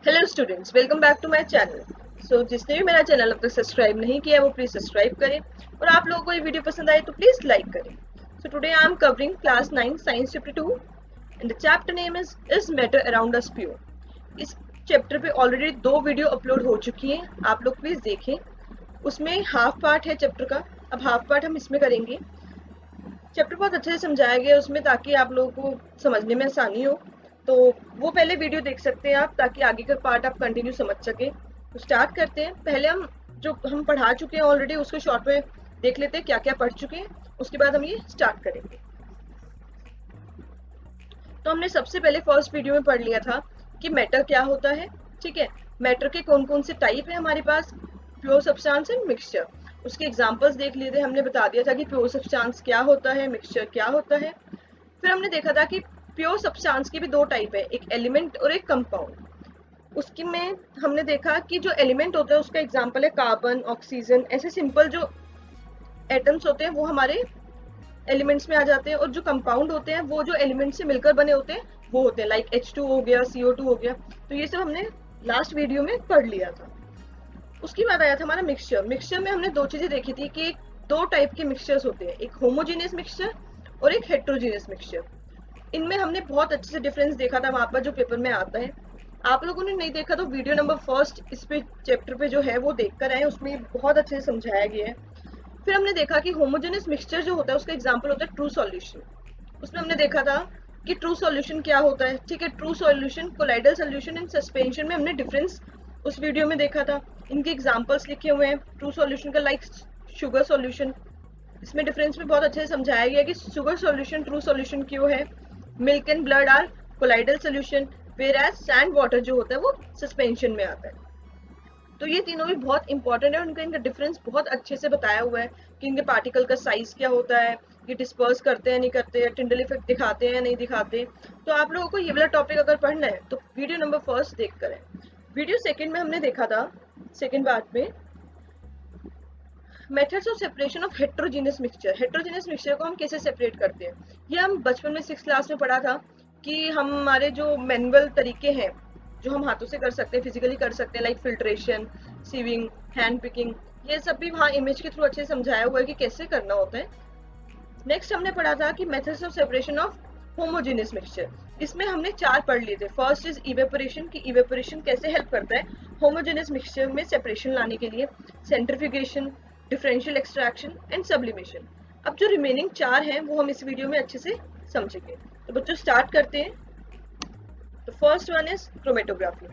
Hello students, welcome back to my channel. जिसने भी मेरा चैनल अब तक सब्सक्राइब नहीं किया है वो प्लीज सब्सक्राइब करें और आप लोगों को ये वीडियो पसंद आए तो प्लीज लाइक करें। Today I am covering class 9 science chapter 2 and the chapter name is matter around us pure. इस चैप्टर पे ऑलरेडी 2 वीडियो अपलोड हो चुकी हैं, आप लोग प्लीज देखें। उसमें हाफ पार्ट है चैप्टर का, अब हाफ पार्ट हम इसमें करेंगे। चैप्टर बहुत अच्छे से समझाया गया है उसमें, ताकि आप लोगों को समझने में आसानी हो। तो वो पहले वीडियो देख सकते हैं आप, ताकि आगे का पार्ट आप कंटिन्यू समझ सके। तो स्टार्ट करते हैं। पहले हम जो हम पढ़ा चुके हैं ऑलरेडी उसको शॉर्ट में देख लेते हैं, क्या क्या पढ़ चुके हैं, उसके बाद हम ये स्टार्ट करेंगे। तो हमने सबसे पहले फर्स्ट वीडियो में पढ़ लिया था कि मैटर क्या होता है। ठीक है, मैटर के कौन कौन से टाइप है हमारे पास, प्योर सब्सटेंस एंड मिक्सचर। उसके एग्जांपल्स देख लिए थे, हमने बता दिया था कि प्योर सब्सटेंस क्या होता है, मिक्सचर क्या होता है। फिर हमने देखा था कि प्योर सब्सटेंस के भी 2 टाइप है, एक एलिमेंट और एक कंपाउंड। उसकी में हमने देखा कि जो एलिमेंट होता है उसका एग्जांपल है कार्बन, ऑक्सीजन, ऐसे सिंपल जो एटम्स होते हैं वो हमारे एलिमेंट्स में आ जाते हैं। और जो कंपाउंड होते हैं वो जो एलिमेंट से मिलकर बने होते हैं वो होते हैं, लाइक H2 हो गया, CO2 हो गया। तो ये सब हमने लास्ट वीडियो में पढ़ लिया था। उसके बाद आया था हमारा मिक्सचर। मिक्सचर में हमने 2 चीजें देखी थी कि 2 टाइप के मिक्सचर्स होते हैं, एक होमोजेनियस मिक्सचर और एक हेट्रोजेनियस मिक्सचर। इनमें हमने बहुत अच्छे से डिफरेंस देखा था वहां पर जो पेपर में आता है। आप लोगों ने नहीं देखा तो वीडियो नंबर फर्स्ट इस पे चैप्टर पे जो है वो देख कर आए, उसमें बहुत अच्छे से समझाया गया है। फिर हमने देखा कि होमोजेनियस मिक्सचर जो होता है उसका एग्जांपल होता है ट्रू सॉल्यूशन। उसमें हमने देखा था कि ट्रू सॉल्यूशन क्या होता है। ठीक है, true solution, colloidal solution and suspension में हमने डिफरेंस उस वीडियो में देखा था। इनके एग्जांपल्स लिखे हुए हैं ट्रू सॉल्यूशन का, लाइक शुगर सॉल्यूशन। इसमें डिफरेंस भी बहुत अच्छे से समझाया गया कि शुगर सॉल्यूशन ट्रू सॉल्यूशन क्यों है, milk and blood are colloidal solution, whereas sand water जो होता है वो सस्पेंशन में आता है। तो ये तीनों भी बहुत इंपॉर्टेंट है, उनका इनका डिफरेंस बहुत अच्छे से बताया हुआ है कि इनके पार्टिकल का साइज क्या होता है, ये डिस्पर्स करते हैं नहीं करते, टिंडल इफेक्ट दिखाते हैं नहीं दिखाते। तो आप लोगों को ये वाला टॉपिक अगर पढ़ना है तो वीडियो नंबर फर्स्ट देख कर है। वीडियो सेकंड में हमने देखा था, सेकंड पार्ट में, methods of separation of heterogeneous mixture. Heterogeneous mixture को हम कैसे सेपरेट करते हैं, ये हम बचपन में 6th क्लास में पढ़ा था कि हमारे जो मैनुअल तरीके हैं जो हम हाथों से कर सकते हैं, फिजिकली कर सकते हैं, like filtration, sieving, hand picking, ये सब भी वहाँ इमेज के थ्रू अच्छे से समझाया हुआ है कि कैसे करना होता है। नेक्स्ट हमने पढ़ा था कि methods of separation of homogeneous mixture. इसमें हमने 4 पढ़ लिए थे। फर्स्ट इज इवेपोरेशन, की इवेपोरेशन कैसे हेल्प करता है होमोजेनियस मिक्सचर में सेपरेशन लाने के लिए, centrifugation, differential extraction and sublimation. अब जो रिमेनिंग 4 हैं वो हम इस वीडियो में अच्छे से समझेंगे। तो बच्चों स्टार्ट करते हैं। तो फर्स्ट वन इज क्रोमेटोग्राफी।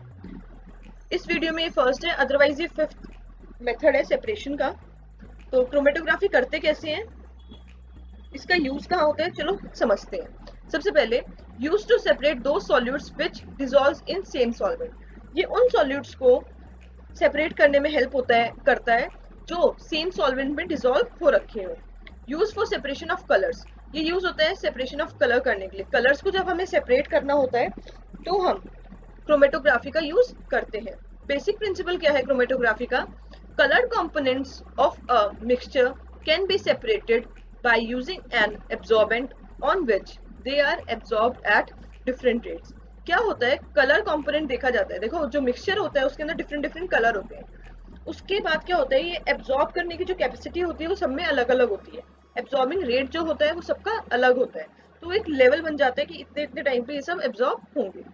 इस वीडियो में ये फर्स्ट है, अदरवाइज ये 5th मेथड है सेपरेशन का। तो क्रोमेटोग्राफी करते कैसे हैं, इसका यूज कहाँ होता है, चलो समझते हैं। सबसे पहले, यूज टू सेपरेट दो solutes which dissolves in same solvent. ये उन सॉल्यूट्स को सेपरेट करने में हेल्प होता है, करता है जो सेम सॉल्वेंट में डिसॉल्व हो रखे हो। Use for separation of colours, ये यूज होता है सेपरेशन ऑफ कलर करने के लिए। कलर्स को जब हमें सेपरेट करना होता है तो हम क्रोमेटोग्राफी का यूज करते हैं। बेसिक प्रिंसिपल क्या है क्रोमेटोग्राफी का, coloured components of a mixture can be separated by using an absorbent on which they are absorbed at different rates। क्या होता है, कलर कंपोनेंट देखा जाता है। देखो जो मिक्सचर होता है उसके अंदर डिफरेंट डिफरेंट कलर होते हैं। उसके बाद क्या होता है, ये एब्जॉर्ब करने की जो कैपेसिटी होती है वो सब में अलग अलग होती है। एब्जॉर्बिंग रेट जो होता है वो सबका अलग होता है। तो एक लेवल बन जाता है कि इतने इतने टाइम पे ये सब एब्जॉर्ब होंगे।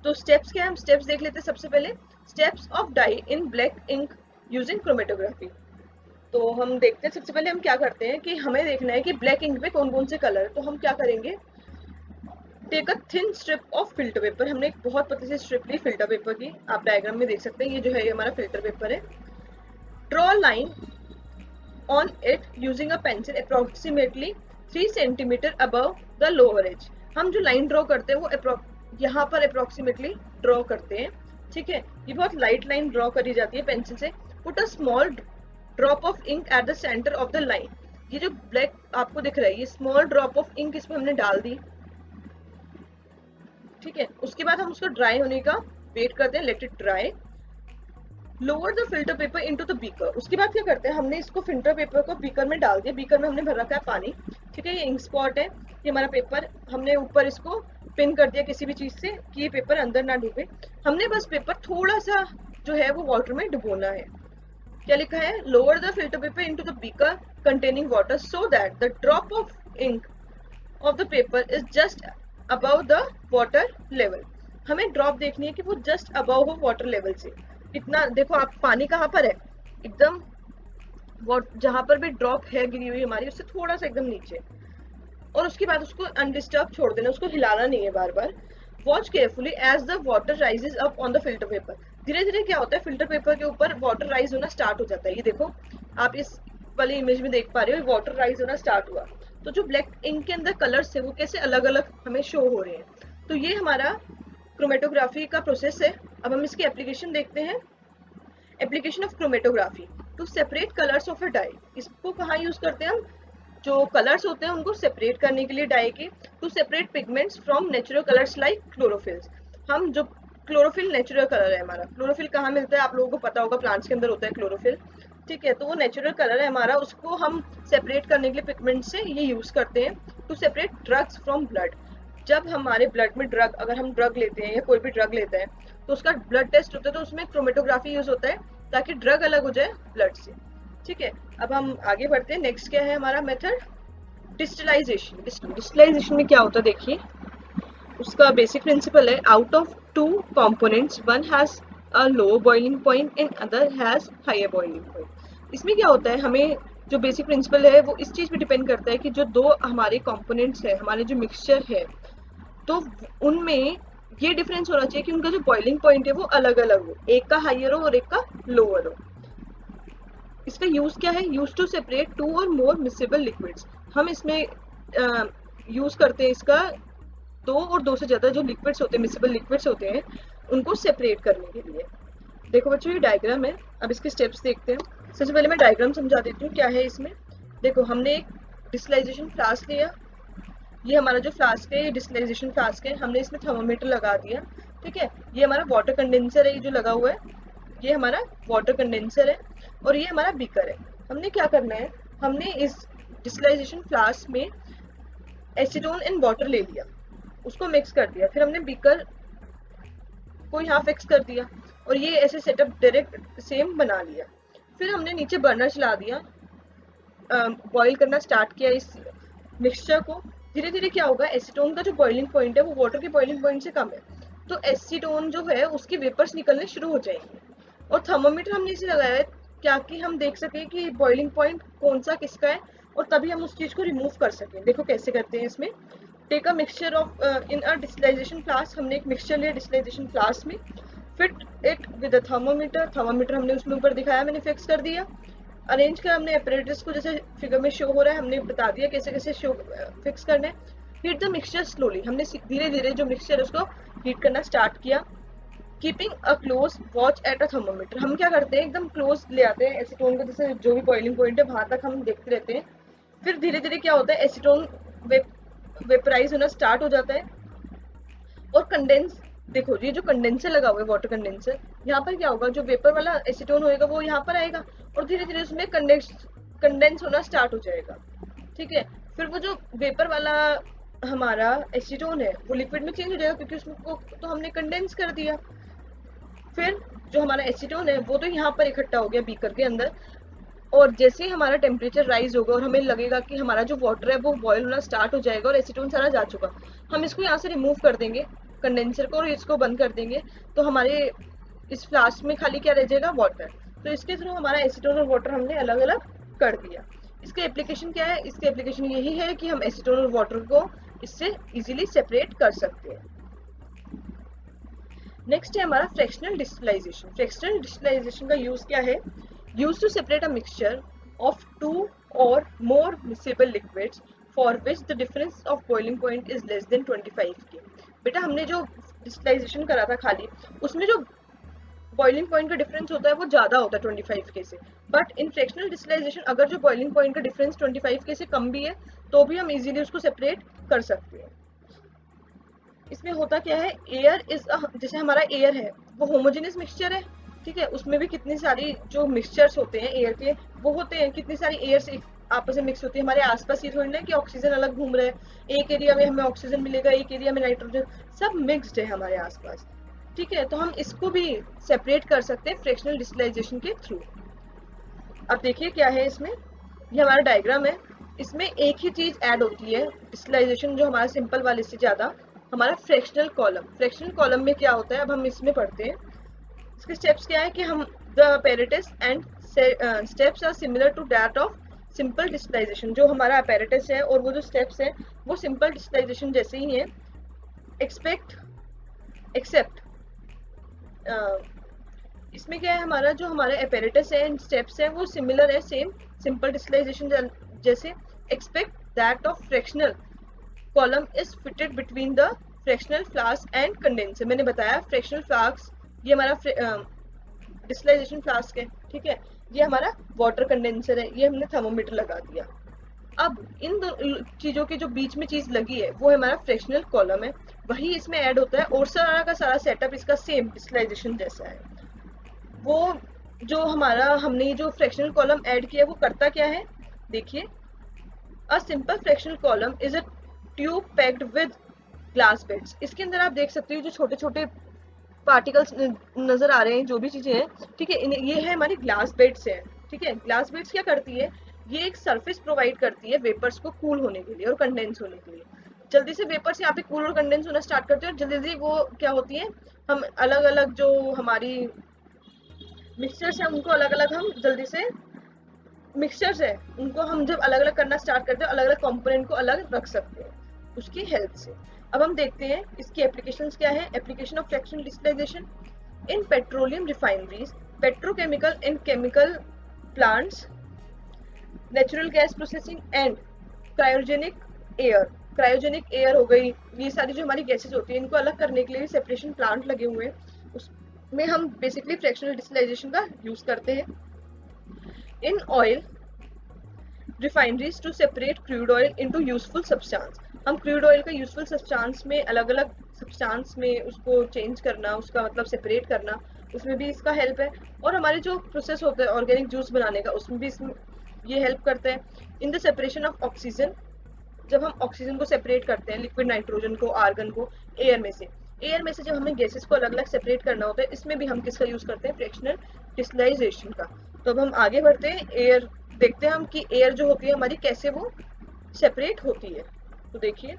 तो स्टेप्स क्या है, हम स्टेप्स देख लेते हैं। सबसे पहले, steps of dye in black ink using chromatography. तो हम देखते हैं, सबसे पहले हम क्या करते हैं कि हमें देखना है कि ब्लैक इंक पे कौन कौन से कलर है। तो हम क्या करेंगे, take a thin strip of filter paper. हमने एक बहुत पतली सी स्ट्रिप ली फिल्टर पेपर की, आप डायग्राम में देख सकते हैं। ये जो है ये हमारा फिल्टर पेपर है। Draw line on it using a pencil approximately 3 centimetre above the lower edge. हम जो लाइन ड्रॉ करते हैं वो यहाँ पर अप्रोक्सीमेटली ड्रॉ करते हैं। ठीक है, ये बहुत लाइट लाइन ड्रॉ करी जाती है पेंसिल से। Put a small drop of ink at the centre of the line. ये जो ब्लैक आपको दिख रहा है, ये स्मॉल ड्रॉप ऑफ इंक इसमें हमने डाल दी। ठीक है, उसके बाद हम उसको ड्राई होने का वेट करते हैं, let it dry. Lower the filter paper into the beaker. उसके बाद क्या करते हैं, हमने इसको फिल्टर पेपर को बीकर में डाल दिया। बीकर में हमने भर रखा है पानी। ठीक है, ये इंक स्पॉट है, ये हमारा पेपर, हमने ऊपर इसको पिन कर दिया किसी भी चीज से कि ये पेपर अंदर ना डूबे। हमने बस पेपर थोड़ा सा जो है वो वाटर में डुबोना है। क्या लिखा है, lower the filter paper into the beaker containing water so that the drop of ink of the paper is just above the water level. हमें ड्रॉप देखनी है कि वो जस्ट अबव हो वाटर लेवल से। इतना देखो आप, पानी कहाँ पर है, एकदम जहां पर भी ड्रॉप है गिरी हुई हमारी उससे थोड़ा सा एकदम नीचे, और उसके बाद उसको अनडिस्टर्ब छोड़ देना, उसको हिलाना नहीं है बार बार। Watch carefully as the water rises up on the filter paper. धीरे धीरे क्या होता है, फिल्टर पेपर के ऊपर वाटर राइज होना स्टार्ट हो जाता है। ये देखो आप इस वाली इमेज में देख पा रहे हो, वाटर राइज होना स्टार्ट हुआ। तो जो ब्लैक इंक के अंदर कलर्स है वो कैसे अलग अलग हमें शो हो रहे हैं। तो ये हमारा क्रोमेटोग्राफी का प्रोसेस है। अब हम इसकी एप्लीकेशन देखते हैं। Application of chromatography to separate colours of a dye. इसको कहाँ यूज करते हैं हम, जो कलर्स होते हैं उनको सेपरेट करने के लिए डाई के। To separate pigments from natural colours like chlorophylls. हम जो क्लोरोफिल नेचुरल कलर है हमारा, क्लोरोफिल कहाँ मिलता है आप लोगों को पता होगा, प्लांट्स के अंदर होता है क्लोरोफिल, ठीक है। तो वो नेचुरल कलर है हमारा, उसको हम सेपरेट करने के लिए पिगमेंट से ये यूज करते हैं। To separate drugs from blood. जब हमारे ब्लड में ड्रग, अगर हम ड्रग लेते हैं या कोई भी ड्रग लेते हैं तो उसका ब्लड टेस्ट होता है, तो उसमें क्रोमेटोग्राफी यूज होता है ताकि ड्रग अलग हो जाए ब्लड से, ठीक है। अब हम आगे बढ़ते हैं। नेक्स्ट क्या है हमारा मेथड, डिस्टिलाइजेशन। डिस्टिलाइजेशन में क्या होता है देखिए, उसका बेसिक प्रिंसिपल है, out of two components one has a low boiling point and other has higher boiling point. इसमें क्या होता है, हमें जो बेसिक प्रिंसिपल है वो इस चीज पे डिपेंड करता है कि जो दो हमारे कंपोनेंट्स है, हमारे जो मिक्सचर है, तो उनमें ये डिफरेंस होना चाहिए कि उनका जो बॉइलिंग पॉइंट है वो अलग अलग हो, एक का हायर हो और एक का लोअर हो। इसका यूज क्या है, यूज टू सेपरेट टू और मोर मिक्सेबल लिक्विड्स। हम इसमें यूज करते हैं इसका दो और दो से ज्यादा जो लिक्विड्स होते हैं, मिक्सेबल लिक्विड्स होते हैं, उनको सेपरेट करने के लिए। देखो बच्चों ये डायग्राम है, अब इसके स्टेप्स देखते हैं। सबसे पहले मैं डायग्राम समझा देती हूँ क्या है इसमें। देखो हमने एक डिस्टिलाइजेशन फ्लास्क लिया, ये हमारा जो फ्लास्क है ये डिस्टिलाइजेशन फ्लास्क है, हमने इसमें थर्मोमीटर लगा दिया, ठीक है। ये हमारा वाटर कंडेंसर है, ये जो लगा हुआ है ये हमारा वाटर कंडेंसर है, और ये हमारा बीकर है। हमने क्या करना है, हमने इस डिस्टिलाइजेशन फ्लास्क में एसीटोन एंड वाटर ले लिया, उसको मिक्स कर दिया, फिर हमने बीकर को यहाँ फिक्स कर दिया और ये ऐसे सेटअप डायरेक्ट सेम बना लिया। फिर हमने नीचे बर्नर चला दिया, बॉईल करना स्टार्ट किया इस मिक्सचर को। धीरे धीरे क्या होगा, एसीटोन का जो बॉइलिंग पॉइंट है वो वाटर के बॉइलिंग पॉइंट से कम है, तो एसीटोन जो है उसकी वेपर्स निकलने शुरू हो जाएंगे। और थर्मोमीटर हमने इसे लगाया है क्या कि हम देख सके कि बॉइलिंग पॉइंट कौन सा किसका है, और तभी हम उस चीज को रिमूव कर सकें। देखो कैसे करते हैं इसमें। Take a mixture of in a distillation flask. हमने एक मिक्सचर लिया डिस्टिलाइजेशन फ्लास्क में, fit it with a thermometer. Thermometer हमने उसमें ऊपर दिखाया, मैंने फिक्स कर दिया। अरेंज कर हमने अपरेटस को, जैसे फिगर में शो हो रहा है हमने बता दिया कैसे कैसे शो फिक्स करना है। Heat the mixture slowly. हमने धीरे धीरे जो मिक्सचर है उसको हीट करना स्टार्ट किया। Keeping a close watch at a thermometer. हम क्या करते हैं, एकदम क्लोज ले आते हैं एसीटोन को, जैसे जो भी बॉइलिंग पॉइंट है वहां तक हम देखते रहते हैं। फिर धीरे धीरे क्या होता है, एसीटोन वेपराइज होना स्टार्ट हो जाता है और कंडेंस। देखो ये जो कंडेंसर लगा हुआ है वाटर कंडेंसर, यहाँ पर क्या होगा, जो वेपर वाला एसीटोन होएगा वो यहाँ पर आएगा और धीरे धीरे उसमें कंडेंस होना स्टार्ट हो जाएगा, ठीक है। फिर वो जो वेपर वाला हमारा एसीटोन है वो लिक्विड में चेंज हो जाएगा क्योंकि उसको तो हमने कंडेंस कर दिया। फिर जो हमारा एसीटोन है वो तो यहाँ पर इकट्ठा हो गया बीकर के अंदर, और जैसे ही हमारा टेम्परेचर राइज होगा और हमें लगेगा कि हमारा जो वाटर है वो बॉयल होना स्टार्ट हो जाएगा और एसीटोन सारा जा चुका, हम इसको यहाँ से रिमूव कर देंगे कंडेंसर को और इसको बंद कर देंगे। तो हमारे इस फ्लास्क में खाली क्या रह जाएगा, वाटर। तो इसके थ्रू हमारा एसीटोन और वाटर हमने अलग अलग कर दिया। इसके एप्लीकेशन क्या है, इसके एप्लीकेशन यही है कि हम एसीटोन और वाटर को इससे इजीली सेपरेट कर सकते हैं। नेक्स्ट है हमारा फ्रैक्शनल डिस्टिलाइजेशन। फ्रैक्शनल डिस्टिलाइजेशन का यूज क्या है, use to separate a mixture of two और more miscible liquids for which the difference of boiling point is less than 25 के। बेटा हमने जो डिस्टिलाइजेशन करा था खाली, उसमें जो बॉइलिंग पॉइंट का डिफरेंस होता है वो ज्यादा होता है 25 के से, बट इन फ्रैक्शनल डिस्टिलाइजेशन अगर जो बॉइलिंग पॉइंट का डिफरेंस 25 के से कम भी है तो भी हम इजीली उसको सेपरेट कर सकते हैं। इसमें होता क्या है, एयर इज जैसे हमारा एयर है वो होमोजेनियस मिक्सचर है, ठीक है। उसमें भी कितनी सारी जो मिक्सचर्स होते हैं एयर के वो होते हैं, कितनी सारी एयर से आपस में मिक्स होती है। हमारे आसपास ये थोड़ी ना कि ऑक्सीजन अलग घूम रहा है, एक एरिया में हमें ऑक्सीजन मिलेगा, एक एरिया में नाइट्रोजन, सब मिक्स्ड है हमारे आसपास। ठीक है, तो हम इसको भी सेपरेट कर सकते हैं फ्रैक्शनल डिस्टिलाइजेशन के थ्रू। अब देखिए क्या है इसमें, ये हमारा डायग्राम है, इसमें एक ही चीज ऐड होती है डिस्टिलाइजेशन जो हमारा सिंपल वाले से ज्यादा, हमारा फ्रैक्शनल कॉलम। फ्रैक्शनल कॉलम में क्या होता है, अब हम इसमें पढ़ते हैं। इसके स्टेप्स क्या है कि हम the apparatus and steps are similar to that of simple distillation. जो हमारा apparatus है और वो जो स्टेप्स है वो सिंपल डिस्टिलाइजेशन जैसे ही है। एक्सेप्ट इसमें क्या है, हमारा जो हमारा apparatus है एंड स्टेप्स है वो सिमिलर है सेम सिंपल डिस्टिलाइजेशन जैसे। Expect that of fractional column is fitted between the fractional flask and condenser. मैंने बताया फ्रैक्शनल फ्लास्क ये हमारा डिस्टिलाइजेशन फ्लास्क है, ठीक है, ये हमारा वाटर कंडेंसर है, ये हमने थर्मोमीटर लगा दिया। अब इन दो चीजों के जो बीच में चीज लगी है वो हमारा फ्रैक्शनल कॉलम है, वही इसमें ऐड होता है और सारा का सारा सेटअप इसका सेम डिस्टिलाइजेशन जैसा है। वो जो हमारा हमने जो फ्रैक्शनल कॉलम ऐड किया वो करता क्या है, देखिए। A simple fractional column is a tube packed with glass beds. इसके अंदर आप देख सकते हो जो छोटे छोटे पार्टिकल्स नजर आ रहे हैं, जो भी चीजें हैं, ठीक है, ये है हमारी ग्लास बेड्स है। ठीक है, ग्लास बेड्स क्या करती है, ये एक सरफेस प्रोवाइड करती है वेपर्स को कूल होने के लिए और कंडेंस होने के लिए। जल्दी से वेपर्स यहाँ पे कूल और कंडेंस होना स्टार्ट करते हैं और जल्दी जल्दी वो क्या होती है, हम अलग अलग जो हमारी मिक्सचर्स है उनको अलग अलग हम जल्दी से मिक्सचर्स है उनको हम जब अलग अलग करना स्टार्ट करते हैं, अलग अलग कंपोनेंट को अलग रख सकते हैं उसकी हेल्प से। अब हम देखते हैं इसकी एप्लीकेशंस क्या है। Application of fractional distillation in petroleum refineries, petrochemical and chemical plants, natural gas processing and cryogenic air. Cryogenic air हो गई, ये सारी जो हमारी गैसेज होती है इनको अलग करने के लिए सेपरेशन प्लांट लगे हुए हैं, उसमें हम बेसिकली फ्रैक्शनल डिस्टिलाइजेशन का यूज करते हैं। In oil refineries to separate crude oil into useful substance। हम क्रूड ऑयल का यूजफुल सब्सटेंस में अलग अलग सब्सटेंस में उसको चेंज करना, उसका मतलब सेपरेट करना, उसमें भी इसका हेल्प है। और हमारे जो प्रोसेस होता है ऑर्गेनिक जूस बनाने का उसमें भी ये हेल्प करता है। In the separation of oxygen, जब हम ऑक्सीजन को सेपरेट करते हैं, लिक्विड नाइट्रोजन को, आर्गन को एयर में से, एयर में से जब हमें गैसेस को अलग अलग सेपरेट करना होता है, इसमें भी हम किसका यूज करते हैं, फ्रैक्शनल डिस्टिलाइजेशन का। तो अब हम आगे बढ़ते हैं, एयर देखते हैं हम कि एयर जो होती है हमारी कैसे वो सेपरेट होती है। तो देखिए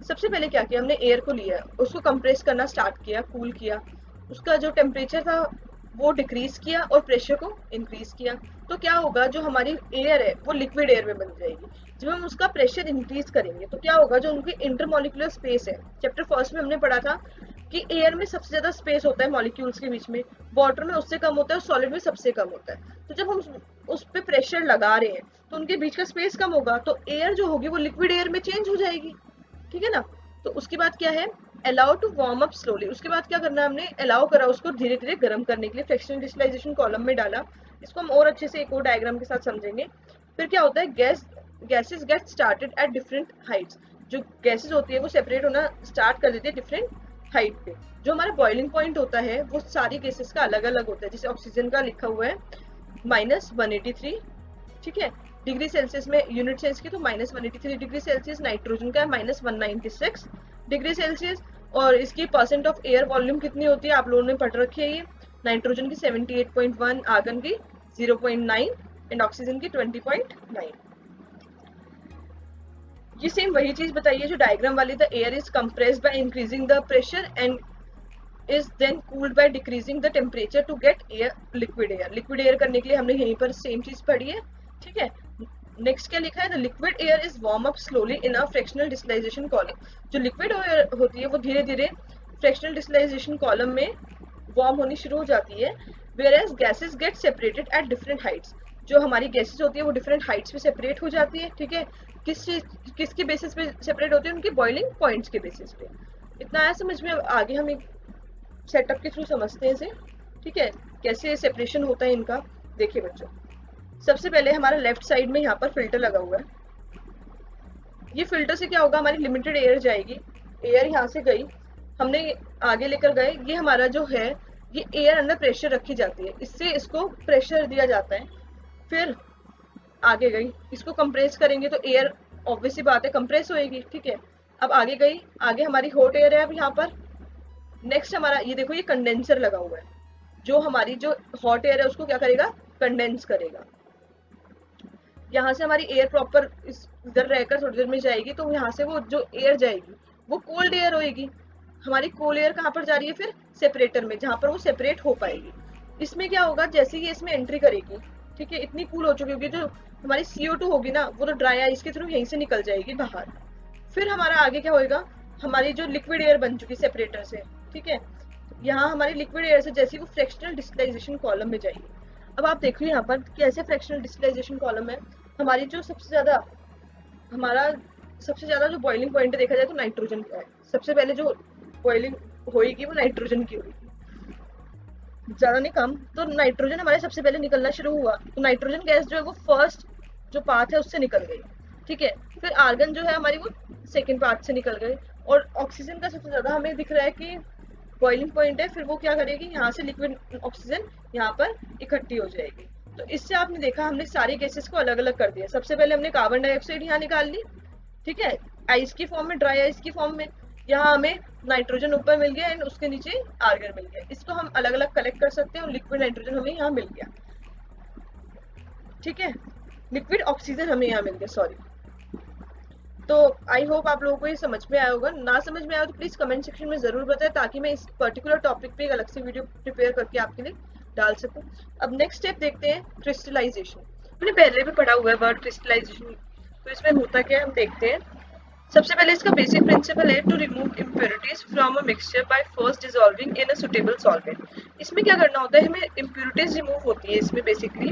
सबसे पहले क्या किया हमने, एयर को लिया, उसको कंप्रेस करना स्टार्ट किया, कूल किया, उसका जो टेम्परेचर था वो डिक्रीज किया और प्रेशर को इंक्रीज किया। तो क्या होगा, जो हमारी एयर है वो लिक्विड एयर में बन जाएगी। जब हम उसका प्रेशर इंक्रीज करेंगे तो क्या होगा, जो उनकी इंटरमोलिकुलर स्पेस है, चैप्टर फर्स्ट में हमने पढ़ा था कि एयर में सबसे ज्यादा स्पेस होता है मॉलिक्यूल्स के बीच में, वाटर में उससे कम होता है और सॉलिड में सबसे कम होता है। तो जब हम उस पे प्रेशर लगा रहे हैं तो उनके बीच का स्पेस कम होगा, तो एयर जो होगी वो लिक्विड एयर में चेंज हो जाएगी, ठीक है ना। तो उसके बाद क्या है, allow to warm up slowly. उसके बाद क्या करना है, हमने अलाउ करा उसको धीरे धीरे गर्म करने के लिए, फ्रैक्शनल डिस्टिलाइजेशन कॉलम में डाला। इसको हम और अच्छे से एक और डायग्राम के साथ समझेंगे। फिर क्या होता है, gases get started at different Heights. जो गैसेस होती है वो सेपरेट होना स्टार्ट कर देती है डिफरेंट हाइट पे। जो हमारा बॉइलिंग पॉइंट होता है वो सारी गैसेस का अलग अलग होता है। जैसे ऑक्सीजन का लिखा हुआ है -183, ठीक है, डिग्री सेल्सियस में, यूनिट सेल्स की, तो -183 डिग्री सेल्सियस। नाइट्रोजन का है -196 डिग्री सेल्सियस। और इसकी परसेंट ऑफ एयर वॉल्यूम कितनी होती है आप लोगों ने पढ़ रखी है, ये नाइट्रोजन की 78.1, आर्गन की 0.9 एंड ऑक्सीजन की 20.9। ये सेम वही चीज बताइए जो डायग्राम वाली, the air is compressed by increasing the pressure and is then cooled by decreasing the temperature to get air, liquid air। Liquid air करने के लिए हमने यहीं पर सेम चीज पढ़ी है, ठीक है। नेक्स्ट क्या लिखा है, the liquid air is warm up slowly in a fractional distillation column. जो लिक्विड एयर होती है वो धीरे धीरे फ्रैक्शनल डिस्टिलाइजेशन कॉलम में वार्म होनी शुरू हो जाती है। whereas gases get separated at different heights। जो हमारी गैसेस होती है वो डिफरेंट हाइट्स पे सेपरेट हो जाती है, ठीक है। किसके बेसिस पे सेपरेट होती है, उनके बॉइलिंग पॉइंट्स के बेसिस पे। इतना आया समझ में। आगे हम एक सेटअप के थ्रू समझते हैं इसे, ठीक है, कैसे सेपरेशन होता है इनका। देखिए बच्चों, सबसे पहले हमारा लेफ्ट साइड में यहाँ पर फिल्टर लगा हुआ है। ये फिल्टर से क्या होगा, हमारी लिमिटेड एयर जाएगी, एयर यहाँ से गई, हमने आगे लेकर गए, ये हमारा जो है ये एयर अंडर प्रेशर रखी जाती है, इससे इसको प्रेशर दिया जाता है। फिर आगे गई, इसको कंप्रेस करेंगे तो एयर ऑब्वियसली बात है कंप्रेस होएगी, ठीक है। अब आगे गई, आगे हमारी हॉट एयर है अब यहाँ पर। नेक्स्ट हमारा ये देखो ये कंडेंसर लगा हुआ है, जो हमारी जो हॉट एयर है उसको क्या करेगा, कंडेंस करेगा। यहाँ से हमारी एयर प्रॉपर इधर रहकर थोड़ी देर में जाएगी, तो यहाँ से वो जो एयर जाएगी वो कोल्ड एयर होएगी। हमारी कोल्ड एयर कहाँ पर जा रही है फिर, सेपरेटर में, जहाँ पर वो सेपरेट हो पाएगी। इसमें क्या होगा, जैसे ही इसमें एंट्री करेगी, ठीक है, इतनी कूल हो चुकी होगी, जो हमारी CO2 होगी ना वो तो ड्राई आइस के थ्रू यहीं से निकल जाएगी बाहर। फिर हमारा आगे क्या होएगा, हमारी जो लिक्विड एयर बन चुकी सेपरेटर से, ठीक है, यहाँ हमारी लिक्विड एयर से जैसे वो फ्रैक्शनल डिस्टिलाइजेशन कॉलम में जाएगी। अब आप देखिए यहाँ पर कैसे फ्रैक्शनल डिस्टिलाइजेशन कॉलम है, हमारी जो हमारा सबसे ज्यादा जो बॉइलिंग पॉइंट है देखा जाए तो नाइट्रोजन का है। सबसे पहले जो बॉइलिंग होएगी वो नाइट्रोजन की होगी, ज्यादा नहीं कम। तो नाइट्रोजन हमारे सबसे पहले निकलना शुरू हुआ, तो नाइट्रोजन गैस जो है वो फर्स्ट जो पाथ है उससे निकल गई, ठीक है। फिर आर्गन जो है हमारी वो सेकेंड पाथ से निकल गई, और ऑक्सीजन का सबसे ज्यादा हमें दिख रहा है कि बॉइलिंग पॉइंट है, फिर वो क्या करेगी, यहाँ से लिक्विड ऑक्सीजन यहाँ पर इकट्ठी हो जाएगी। तो इससे आपने देखा हमने सारी गैसेस को अलग अलग कर दिया। सबसे पहले हमने कार्बन डाइऑक्साइड यहाँ निकाल ली, ठीक है, आइस की फॉर्म में, ड्राई आइस की फॉर्म में। यहाँ हमें नाइट्रोजन ऊपर मिल गया एंड उसके नीचे आर्गन मिल गया। इसको हम अलग अलग कलेक्ट कर सकते हैं, और लिक्विड नाइट्रोजन हमें यहाँ मिल गया, ठीक है, लिक्विड ऑक्सीजन हमें यहाँ मिल गया, सॉरी। तो आई होप आप लोगों को ये समझ में आया होगा। ना समझ में आया तो प्लीज कमेंट सेक्शन में जरूर बताएं, ताकि मैं इस पर्टिकुलर टॉपिक पे एक अलग से वीडियो प्रिपेयर करके आपके लिए डाल सकूं। अब नेक्स्ट स्टेप देखते हैं, क्रिस्टलाइजेशन। मैंने पहले भी पढ़ा हुआ है वर्ड क्रिस्टलाइजेशन, तो इसमें होता क्या है हम देखते हैं। सबसे पहले इसका बेसिक प्रिंसिपल है to remove impurities from a mixture by first dissolving in a suitable solvent. इसमें क्या करना होता है, हमें इम्प्योरिटीज रिमूव होती है इसमें बेसिकली।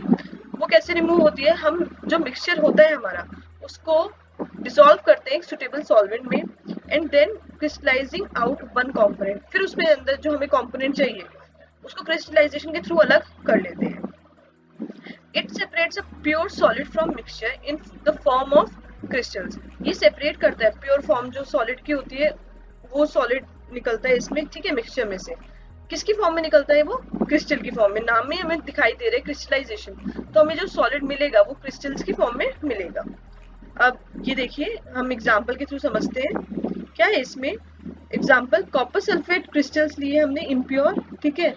वो कैसे रिमूव होती है, हम जो मिक्सचर होता है हमारा उसको डिसॉल्व करते हैं एक सुटेबल सॉल्वेंट में, and then crystallizing out one component. फिर उसमें अंदर जो हमें कंपोनेंट चाहिए उसको क्रिस्टलाइजेशन के थ्रू अलग कर लेते हैं। It separates a pure solid from mixture in the form of crystals. ये सेपरेट करता है प्योर फॉर्म जो सॉलिड की होती है, वो सॉलिड निकलता है इसमें, ठीक है, मिक्सचर में से। किसकी फॉर्म में निकलता है वो, क्रिस्टल की फॉर्म में। नाम में हमें दिखाई दे रहा है क्रिस्टलाइजेशन, तो हमें जो सॉलिड मिलेगा वो क्रिस्टल्स की फॉर्म में मिलेगा। अब ये देखिए हम एग्जांपल के थ्रू समझते हैं क्या है इसमें। एग्जांपल, कॉपर सल्फेट क्रिस्टल्स लिए हमने इम्प्योर, ठीक है,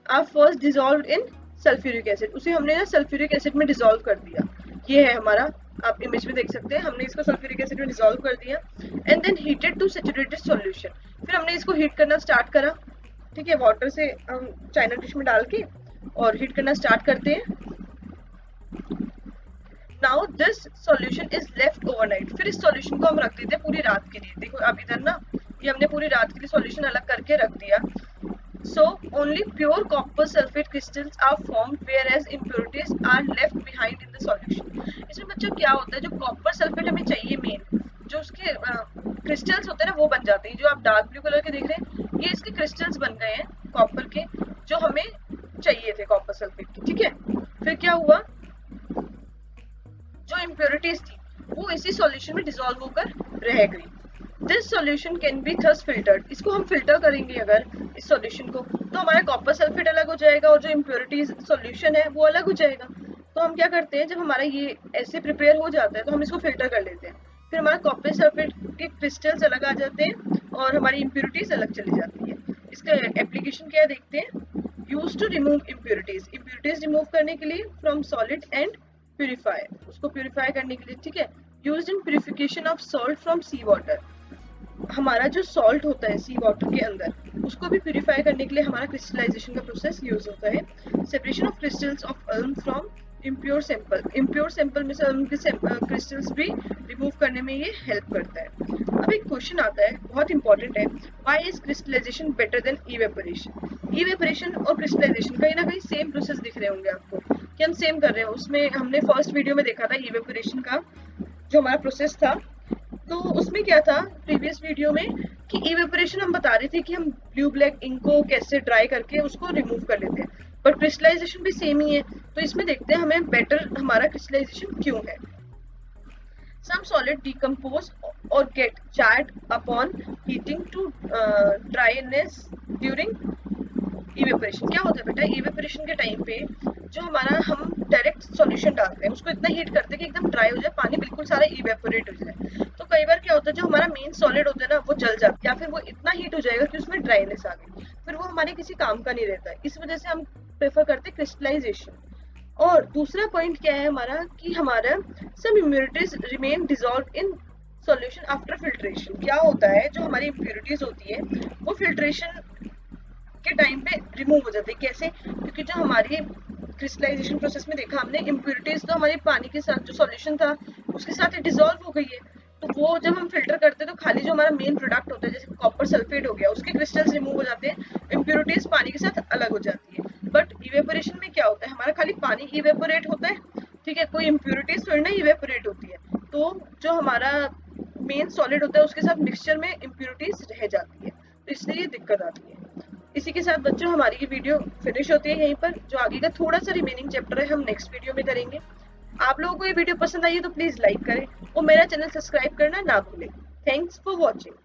आप first dissolve in sulphuric acid, उसे हमने ना सल्फ्यूरिक एसिड में डिसॉल्व कर दिया। ये है हमारा, आप इमेज में देख सकते हैं, हमने इसको सल्फ्यूरिक एसिड में डिसॉल्व कर दिया and then heated to saturated solution. फिर हमने इसको हीट करना स्टार्ट करा, ठीक है, वाटर से हम चाइना डिश में डाल के और हीट करना स्टार्ट करते हैं। Now this solution is left overnight. फिर इस सॉल्यूशन को हम रख देते हैं पूरी रात के लिए। देखो अब इधर ना ये हमने पूरी रात के लिए सॉल्यूशन अलग करके रख दिया। So only pure copper sulfate crystals are formed, whereas impurities are left behind in the solution. इसमें बच्चों क्या होता है, जो कॉपर सल्फेट हमें चाहिए मेन, जो उसके क्रिस्टल्स होते हैं ना वो बन जाते हैं। जो आप डार्क ब्लू कलर के देख रहे हैं ये इसके क्रिस्टल्स बन गए हैं कॉपर के, जो हमें चाहिए थे कॉपर सल्फेट के, ठीक है। फिर क्या हुआ, जो इम्प्योरिटीज थी वो इसी सॉल्यूशन में डिसॉल्व होकर रह गई। This solution can be thus filtered. इसको हम फिल्टर करेंगे अगर इस सॉल्यूशन को, तो हमारा कॉपर सल्फेट अलग हो जाएगा और जो इम्प्योरिटीज सॉल्यूशन है वो अलग हो जाएगा। तो हम क्या करते हैं, जब हमारा ये ऐसे प्रिपेयर हो जाता है तो हम इसको फिल्टर कर लेते हैं। फिर हमारा कॉपर सल्फेट के क्रिस्टल्स अलग आ जाते हैं और हमारी इम्प्योरिटीज अलग चली जाती है। इसका एप्लीकेशन क्या देखते हैं, use to remove impurities. Impurities remove करने के लिए फ्रॉम सॉलिड एंड प्यूरिफाई, उसको प्यूरिफाई करने के लिए, ठीक है। Used in purification of salt from sea water. हमारा जो सॉल्ट होता है सी वाटर के अंदर, उसको भी प्यूरिफाई करने के लिए हमारा क्रिस्टलाइजेशन का प्रोसेस यूज होता है। Separation of crystals of alum from impure sample. Impure sample में से अल्म के क्रिस्टल्स भी रिमूव करने में ये हेल्प करता है। अब एक क्वेश्चन आता है, बहुत इंपॉर्टेंट है, why is crystallisation better than evaporation. Evaporation और क्रिस्टलाइजेशन कहीं ना कहीं सेम प्रोसेस दिख रहे होंगे आपको कि हम सेम कर रहे हैं। उसमें हमने फर्स्ट वीडियो में देखा था इवेपोरेशन का जो हमारा प्रोसेस था, तो उसमें क्या था प्रीवियस वीडियो में कि इवेपोरेशन हम बता रहे थे कि हम ब्लू ब्लैक इंक को कैसे ड्राई करके उसको रिमूव कर लेते हैं, बट क्रिस्टलाइजेशन भी सेम ही है। तो इसमें देखते हैं हमें बेटर हमारा क्रिस्टलाइजेशन क्यों है। Some solid decompose or get charred upon heating to dryness during evaporation. क्या होता है बेटा, इवेपोरेशन के टाइम पे जो हमारा हम डायरेक्ट सॉल्यूशन डालते हैं उसको इतना हीट करते हैं कि एकदम ड्राई हो जाए, पानी बिल्कुल सारा इवेपोरेट हो जाए। तो कई बार क्या होता है जो हमारा मेन सॉलिड होता है ना वो जल जाता है, या फिर वो इतना हीट हो जाएगा कि उसमें ड्राइनेस आ गई, फिर वो हमारे किसी काम का नहीं रहता है। इस वजह से हम प्रेफर करते हैं क्रिस्टलाइजेशन। और दूसरा पॉइंट क्या है हमारा कि हमारा some impurities remain dissolve in solution after filtration. क्या होता है जो हमारी इम्प्योरिटीज होती है वो फिल्ट्रेशन के टाइम पे रिमूव हो जाती है। कैसे? क्योंकि जो हमारी क्रिस्टलाइजेशन प्रोसेस में देखा हमने, इम्प्योरिटीज तो हमारे पानी के साथ जो सॉल्यूशन था उसके साथ डिसॉल्व हो गई है। तो वो जब हम फिल्टर करते हैं तो खाली जो हमारा मेन प्रोडक्ट होता है जैसे कॉपर सल्फेट हो गया उसके क्रिस्टल्स रिमूव हो जाते हैं, इम्प्योरिटीज पानी के साथ अलग हो जाती है। बट इवेपोरेशन में क्या होता है, हमारा खाली पानी इवेपोरेट होता है, ठीक है, कोई इम्प्योरिटीज थोड़ी ना इवेपोरेट होती है। तो जो हमारा मेन सॉलिड होता है उसके साथ मिक्सचर में इम्प्योरिटीज रह जाती है, तो इसलिए ये दिक्कत आती है। इसी के साथ बच्चों हमारी ये वीडियो फिनिश होती है यहीं पर। जो आगे का थोड़ा सा रिमेनिंग चैप्टर है हम नेक्स्ट वीडियो में करेंगे। आप लोगों को ये वीडियो पसंद आई है तो प्लीज लाइक करें और मेरा चैनल सब्सक्राइब करना ना भूलें। Thanks for watching.